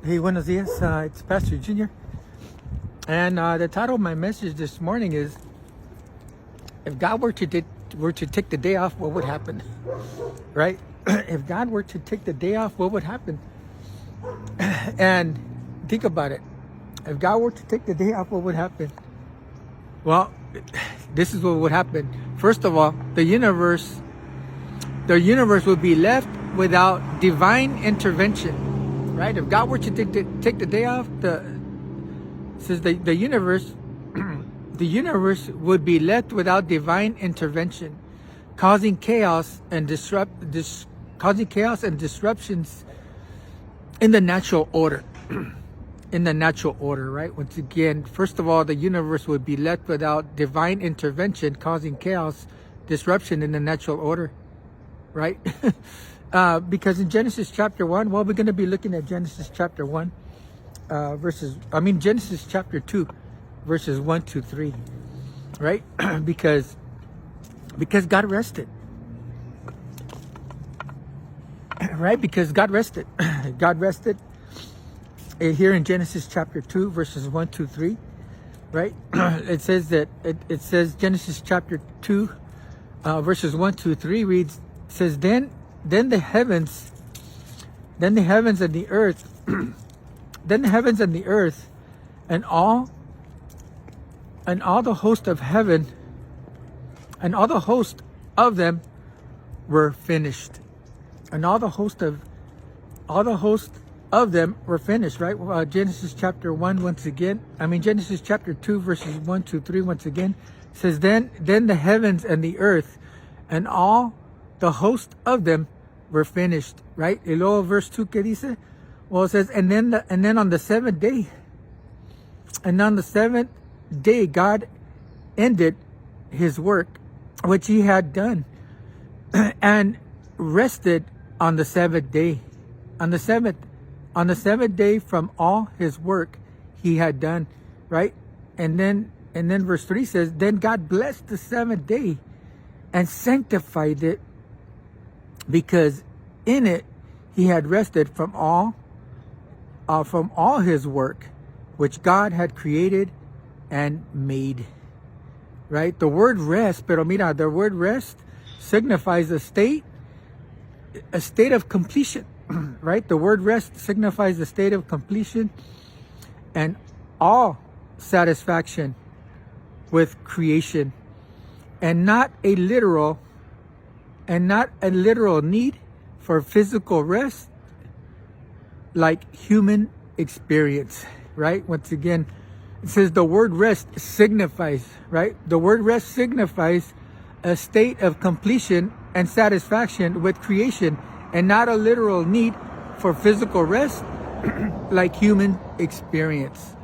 Hey, buenos dias. It's Pastor Junior. And the title of my message this morning is, if God were to take the day off, what would happen? Right? If God were to take the day off, what would happen? And think about it. If God were to take the day off, what would happen? Well, this is what would happen. First of all, the universe would be left without divine intervention. Right? If God were to take the day off, the universe the universe would be left without divine intervention, causing chaos and disruptions in the natural order. In the natural order, right? Once again, first of all, the universe would be left without divine intervention, causing chaos, disruption in the natural order, right? Because in Genesis chapter 1, well, we're going to be looking at Genesis chapter 1, Genesis chapter 2, verses 1 to 3, right? because God rested, right? Because God rested. God rested here in Genesis chapter 2, verses 1 to 3, right? It says Genesis chapter 2, verses 1 to 3 reads, says, Then the heavens and the earth, and all the host of heaven, and all the host of them were finished. And all the host of them were finished, right? Genesis chapter 1, Genesis chapter 2, verses 1 to 3, once again, says, Then the heavens and the earth, and all the host of them were finished, right? Y luego verse 2, ¿qué dice? Well, it says, and then on the seventh day, God ended his work which he had done, and rested on the seventh day. On the seventh day from all his work he had done, right? And then verse 3 says, Then God blessed the seventh day and sanctified it, because in it he had rested from all his work which God had created and made. Right? The word rest, the word rest signifies a state of completion. Right? The word rest signifies a state of completion and all satisfaction with creation, and not a literal need for physical rest like human experience, right? Once again, it says the word rest signifies, right? The word rest signifies a state of completion and satisfaction with creation, and not a literal need for physical rest like human experience,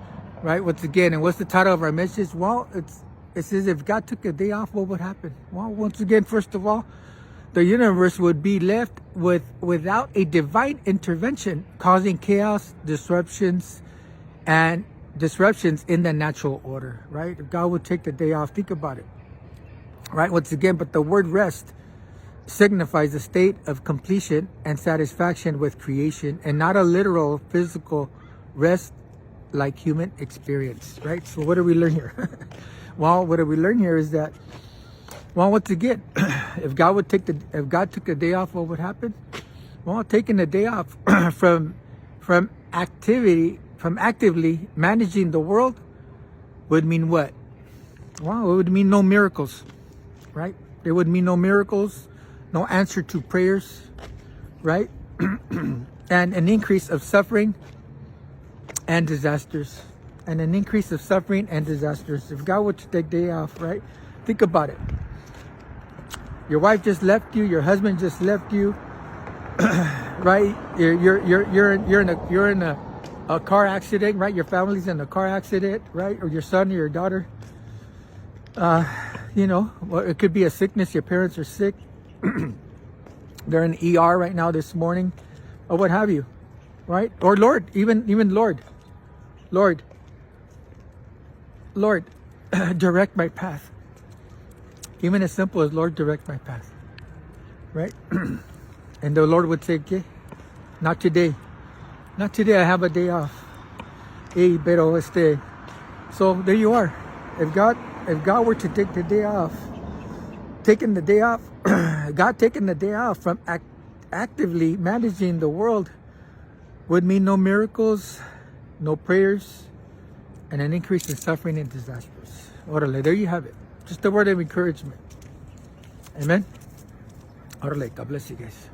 right? Once again, and what's the title of our message? Well, it says, if God took a day off, what would happen? Well, once again, first of all, the universe would be left without a divine intervention, causing chaos, disruptions in the natural order, right? If God would take the day off, think about it, right? Once again, but the word rest signifies a state of completion and satisfaction with creation, and not a literal physical rest like human experience, right? So what do we learn here? Well, what do we learn here is that, well, once again, if God took a day off, what would happen? Well, taking a day off from actively managing the world would mean what? Well, it would mean no miracles, right? It would mean no miracles, no answer to prayers, right? And an increase of suffering and disasters. If God were to take a day off, right? Think about it. Your wife just left you. Your husband just left you, right? You're in a car accident, right? Your family's in a car accident, right? Or your son or your daughter. Well, it could be a sickness. Your parents are sick. They're in the ER right now this morning, or what have you, right? Or Lord, even Lord, direct my path. Even as simple as, Lord, direct my path, right? And the Lord would say, okay, not today. Not today, I have a day off. Hey, pero so there you are. If God were to take the day off, taking the day off, God taking the day off from actively managing the world would mean no miracles, no prayers, and an increase in suffering and disasters. Orale, there you have it. Just a word of encouragement. Amen. Orale, God bless you guys.